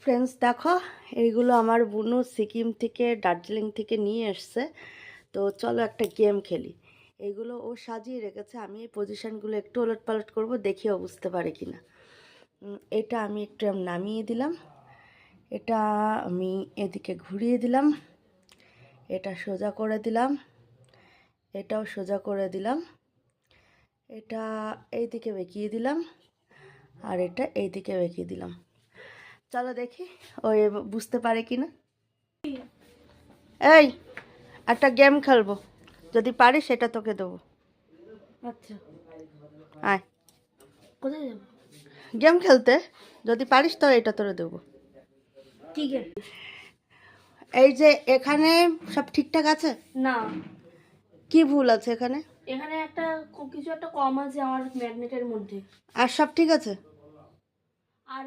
Friends দেখো, এইগুলো আমার বুনু সিকিম থেকে দার্জিলিং থেকে নিয়ে এসছে। তো চলো একটা গেম খেলি। এইগুলো ও সাজিয়ে রেখেছে, আমি এই পজিশনগুলো একটু ওলট পালট করবো, দেখি ও বুঝতে পারে কিনা। এটা আমি একটু নামিয়ে দিলাম, এটা আমি এদিকে ঘুরিয়ে দিলাম, এটা সোজা করে দিলাম, এটাও সোজা করে দিলাম, এটা এইদিকে বেঁকিয়ে দিলাম, আর এটা এইদিকে বেঁকিয়ে দিলাম। চলো দেখি ও বুঝতে পারে কিনা। এই একটা গেম খেলবো, যদি পারিস সেটা তোকে দেবো। আচ্ছা, আয় কোথায় যাব? গেম খেলতে, যদি পারিস তো এটা তোরে দেবো। ঠিক আছে। এই যে এখানে সব ঠিকঠাক আছে? না, কি ভুল আছে এখানে? এখানে একটা কিছু একটা কম আছে আমার ম্যাগনেটের মধ্যে। আর সব ঠিক আছে? আর